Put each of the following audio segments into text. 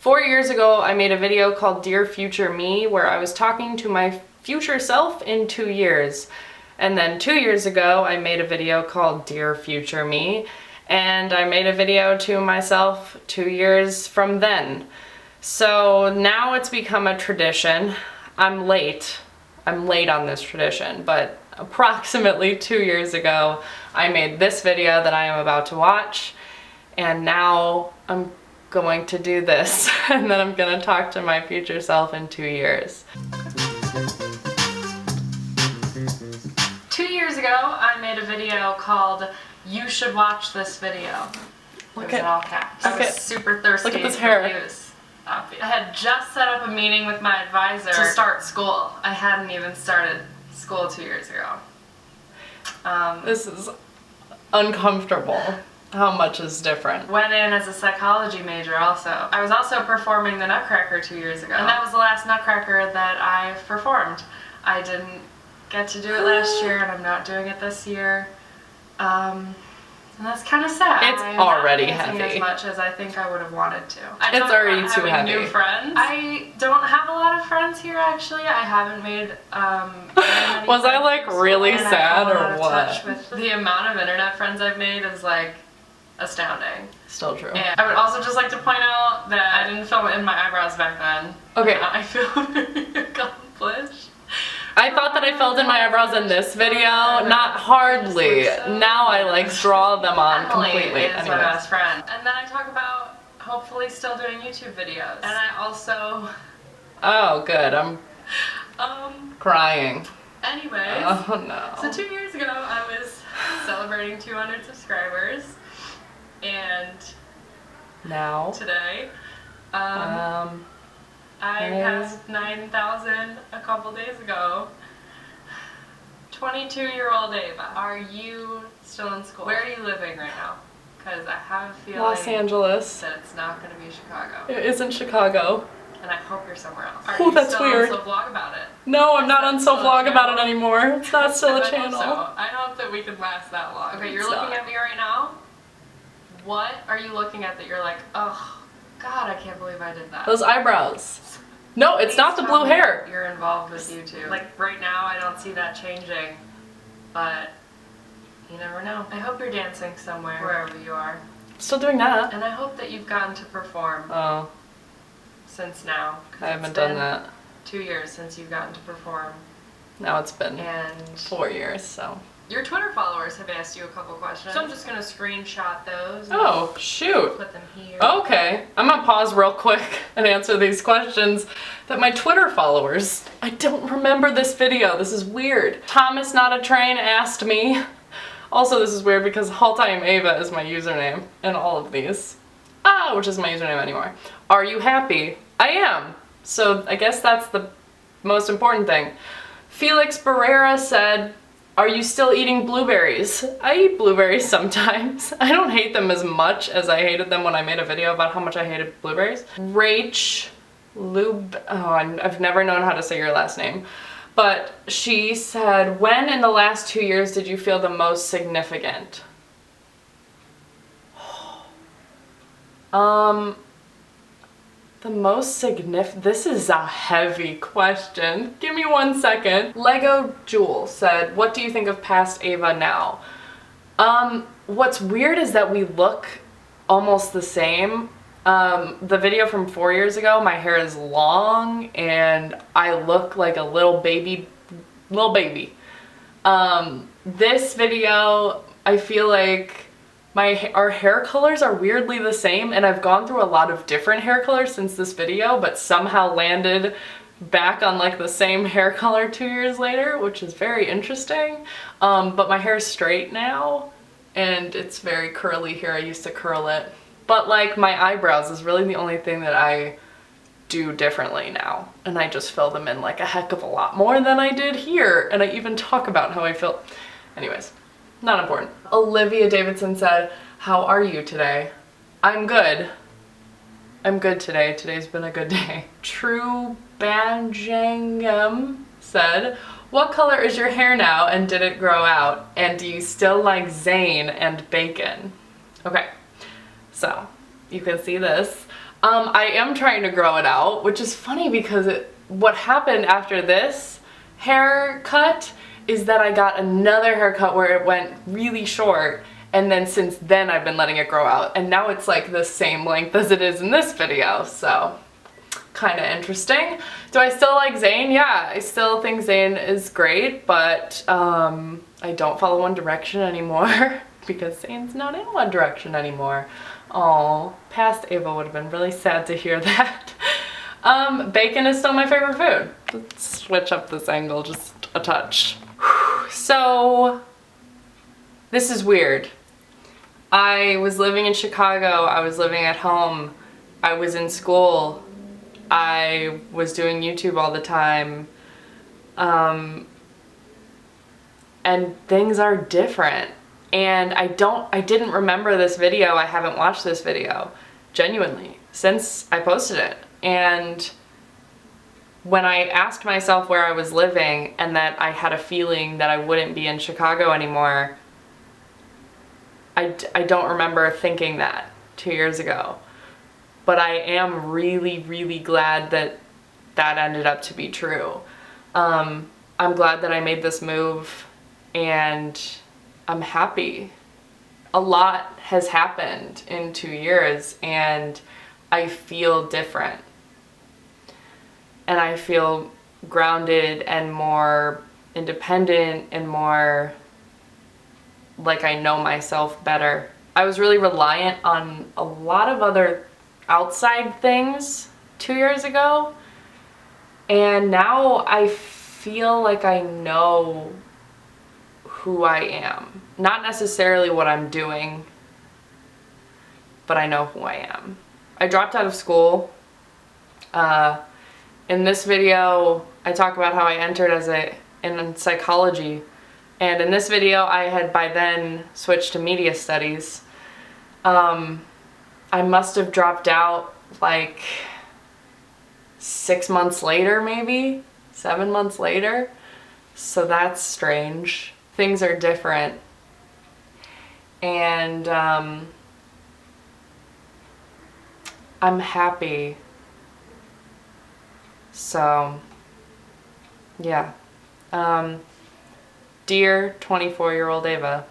4 years ago, I made a video called Dear Future Me, where I was talking to my future self in 2 years. And then 2 years ago, I made a video called Dear Future Me, and I made a video to myself 2 years from then. So now it's become a tradition. I'm late on this tradition, but approximately 2 years ago, I made this video that I am about to watch, and now I'm going to do this, and then I'm gonna talk to my future self in 2 years. 2 years ago, I made a video called "You Should Watch This Video." It was in all caps. I was super thirsty. Look at this hair. I had just set up a meeting with my advisor to start school. I hadn't even started school 2 years ago. This is uncomfortable. How much is different? Went in as a psychology major also. I was also performing the Nutcracker 2 years ago. And that was the last Nutcracker that I performed. I didn't get to do it last year, and I'm not doing it this year. And that's kind of sad. It's already heavy. heavy. As much as I think I would have wanted to. It's already too heavy. New friends. I don't have a lot of friends here actually. I haven't made very many Was I like really and sad I've fallen or out of what? touch with the amount of internet friends I've made is like astounding. Still true. And I would also just like to point out that I didn't fill in my eyebrows back then. Okay. I feel very accomplished. I thought that I filled in my eyebrows in this video, not hardly. Now I like draw them on completely. Emily is my best friend. And then I talk about hopefully still doing YouTube videos. And I also... Oh, good. I'm crying. Anyways. Oh no. So 2 years ago I was celebrating 200 subscribers. And Now. today, I passed 9,000 a couple days ago. 22-year-old Ava, are you still in school? Where are you living right now? Because I have a feeling Los Angeles. that it's not going to be Chicago. It isn't Chicago. And I hope you're somewhere else. Oh, Are that's you still weird. on vlog about it? No, I'm not on vlog about it anymore. It's not still a I hope channel. so. I hope that we can last that long. Okay, you're It's looking not. at me right now. What are you looking at that you're like, oh, God, I can't believe I did that? Those eyebrows. No, it's not the blue hair. You're involved with YouTube. Like right now, I don't see that changing, but you never know. I hope you're dancing somewhere, wherever you are. Still doing that. And I hope that you've gotten to perform Oh, since now. I haven't done that. 2 years since you've gotten to perform. Now it's been And 4 years, so. your Twitter followers have asked you a couple questions. So I'm just gonna screenshot those. Oh, shoot. Put them here. Okay, I'm gonna pause real quick and answer these questions that my Twitter followers. I don't remember this video. This is weird. Thomas Not a Train asked me. Also, this is weird because Haltime Ava is my username in all of these. Which is my username anymore. Are you happy? I am. So I guess that's the most important thing. Felix Barrera said, "Are you still eating blueberries?" I eat blueberries sometimes. I don't hate them as much as I hated them when I made a video about how much I hated blueberries. Rach Lube, I've never known how to say your last name. But she said, when in the last 2 years did you feel the most significant? The most significant, this is a heavy question. Give me 1 second. Lego Jewel said, what do you think of past Ava now? What's weird is that we look almost the same. The video from 4 years ago, my hair is long and I look like a little baby. This video, I feel like our hair colors are weirdly the same, and I've gone through a lot of different hair colors since this video, but somehow landed back on like the same hair color 2 years later, which is very interesting. But my hair is straight now, and it's very curly here. I used to curl it. But like my eyebrows is really the only thing that I do differently now, and I just fill them in like a heck of a lot more than I did here, and I even talk about how I feel. Anyways. Not important. Olivia Davidson said, how are you today? I'm good. I'm good today. Today's been a good day. True Banjangam said, what color is your hair now and did it grow out? And do you still like Zayn and bacon? Okay, so you can see this. I am trying to grow it out, which is funny because what happened after this haircut is that I got another haircut where it went really short, and then since then I've been letting it grow out, and now it's like the same length as it is in this video, so kind of interesting. Do I still like Zayn? Yeah, I still think Zayn is great, but I don't follow One Direction anymore because Zayn's not in One Direction anymore. Oh, past Ava would have been really sad to hear that. Bacon is still my favorite food. Let's switch up this angle just a touch. So, this is weird. I was living in Chicago, I was living at home, I was in school, I was doing YouTube all the time, and things are different. And I didn't remember this video, I haven't watched this video, genuinely, since I posted it. And when I asked myself where I was living and that I had a feeling that I wouldn't be in Chicago anymore, I don't remember thinking that 2 years ago. But I am really, really glad that that ended up to be true. I'm glad that I made this move, and I'm happy. A lot has happened in 2 years, and I feel different. And I feel grounded and more independent and more like I know myself better. I was really reliant on a lot of other outside things 2 years ago, and now I feel like I know who I am. Not necessarily what I'm doing, but I know who I am. I dropped out of school. In this video, I talk about how I entered in psychology, and in this video, I had by then switched to media studies. I must have dropped out like 6 months later, maybe 7 months later. So that's strange. Things are different. And I'm happy. So, yeah. Dear 24-year-old Ava,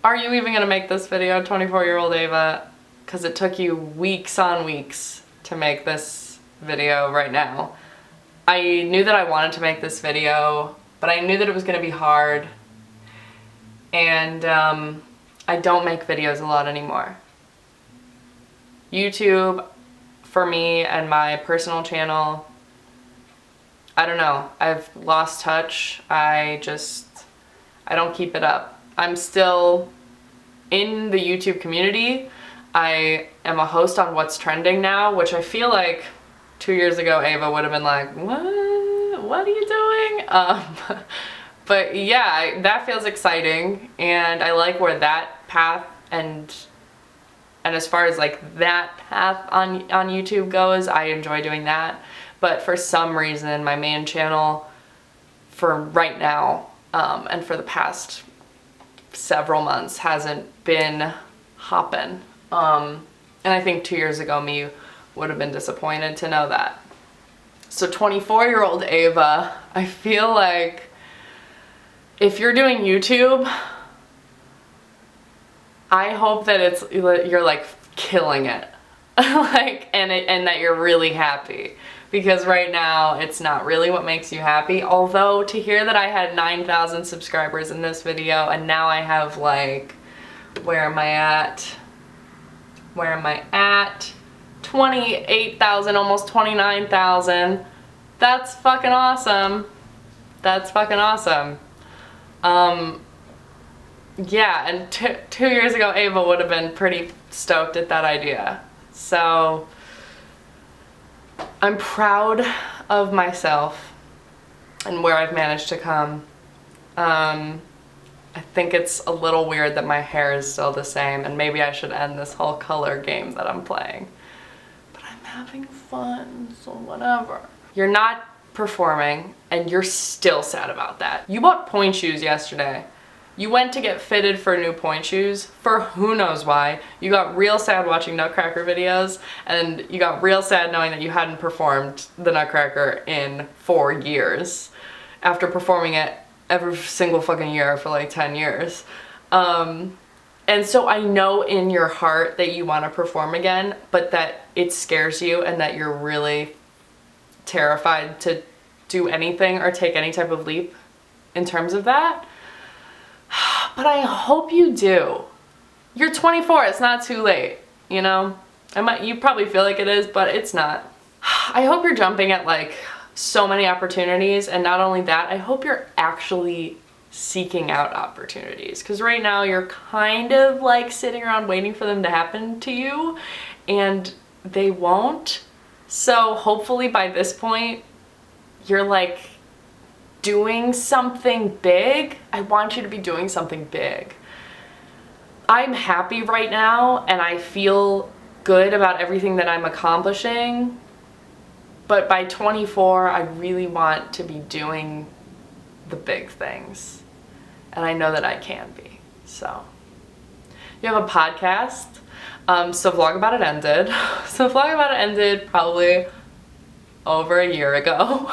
are you even gonna make this video, 24-year-old Ava? Because it took you weeks on weeks to make this video right now. I knew that I wanted to make this video, but I knew that it was gonna be hard. And I don't make videos a lot anymore. YouTube, for me and my personal channel, I don't know, I've lost touch. I don't keep it up. I'm still in the YouTube community. I am a host on What's Trending now, which I feel like 2 years ago Ava would have been like, what are you doing? But yeah, that feels exciting, and I like where that path and as far as like that path on YouTube goes, I enjoy doing that. But for some reason, my main channel for right now, and for the past several months, hasn't been hopping. And I think 2 years ago me would have been disappointed to know that. So 24-year-old Ava, I feel like if you're doing YouTube, I hope that you're like killing it. Like, and that you're really happy. Because right now, it's not really what makes you happy. Although, to hear that I had 9,000 subscribers in this video, and now I have like, where am I at? 28,000, almost 29,000. That's fucking awesome. That's fucking awesome. Yeah, and 2 years ago, Ava would have been pretty stoked at that idea. So, I'm proud of myself and where I've managed to come. I think it's a little weird that my hair is still the same, and maybe I should end this whole color game that I'm playing. But I'm having fun, so whatever. You're not performing, and you're still sad about that. You bought pointe shoes yesterday. You went to get fitted for new point shoes for who knows why. You got real sad watching Nutcracker videos, and you got real sad knowing that you hadn't performed the Nutcracker in 4 years after performing it every single fucking year for like 10 years. And so I know in your heart that you want to perform again, but that it scares you and that you're really terrified to do anything or take any type of leap in terms of that. But I hope you do. You're 24, it's not too late, you know? You probably feel like it is, but it's not. I hope you're jumping at like so many opportunities, and not only that, I hope you're actually seeking out opportunities, because right now you're kind of like sitting around waiting for them to happen to you, and they won't. So hopefully by this point, you're like doing something big. I want you to be doing something big. I'm happy right now and I feel good about everything that I'm accomplishing, but by 24 I really want to be doing the big things, and I know that I can be. So you have a podcast. So Vlog About It ended. So Vlog About It ended probably over a year ago.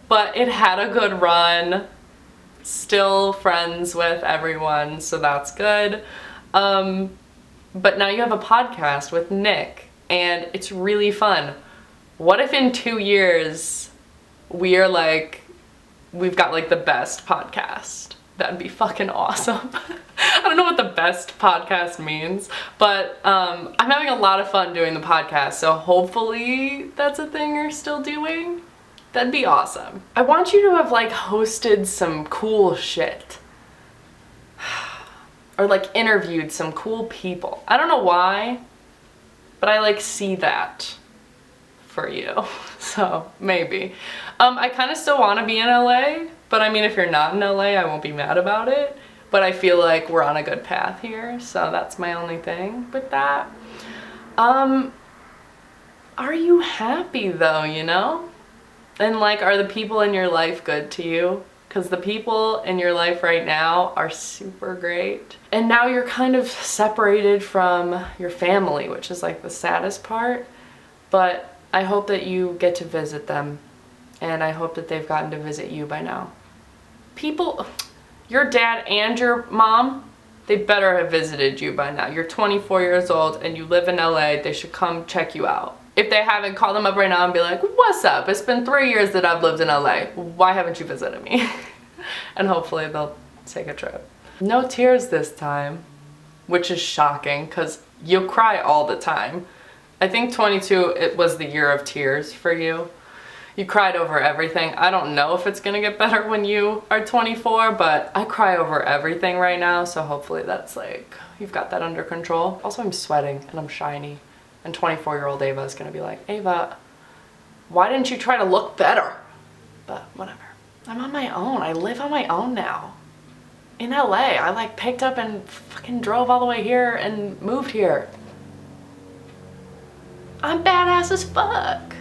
But it had a good run. Still friends with everyone, so that's good. But now you have a podcast with Nick, and it's really fun. What if in 2 years we've got like the best podcast? That'd be fucking awesome. I don't know what the best podcast means, but I'm having a lot of fun doing the podcast, so hopefully that's a thing you're still doing. That'd be awesome. I want you to have like hosted some cool shit. Or like interviewed some cool people. I don't know why, but I like see that for you. So maybe. I kind of still want to be in LA, but I mean, if you're not in LA, I won't be mad about it. But I feel like we're on a good path here, so that's my only thing with that. Are you happy though, you know? And like, are the people in your life good to you? Because the people in your life right now are super great. And now you're kind of separated from your family, which is like the saddest part. But I hope that you get to visit them. And I hope that they've gotten to visit you by now. People, your dad and your mom, they better have visited you by now. You're 24 years old and you live in LA. They should come check you out. If they haven't, call them up right now and be like, what's up? It's been 3 years that I've lived in LA. Why haven't you visited me? And hopefully they'll take a trip. No tears this time, which is shocking because you cry all the time. I think 22, it was the year of tears for you. You cried over everything. I don't know if it's gonna get better when you are 24, but I cry over everything right now, so hopefully that's like, you've got that under control. Also, I'm sweating and I'm shiny. And 24-year-old Ava is gonna be like, Ava, why didn't you try to look better? But whatever. I'm on my own. I live on my own now. In LA, I like picked up and fucking drove all the way here and moved here. I'm badass as fuck.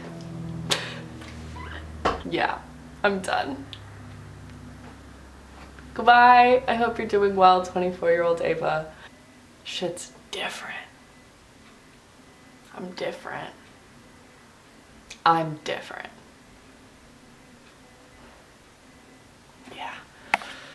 Yeah, I'm done. Goodbye. I hope you're doing well, 24-year-old Ava. Shit's different. I'm different. I'm different.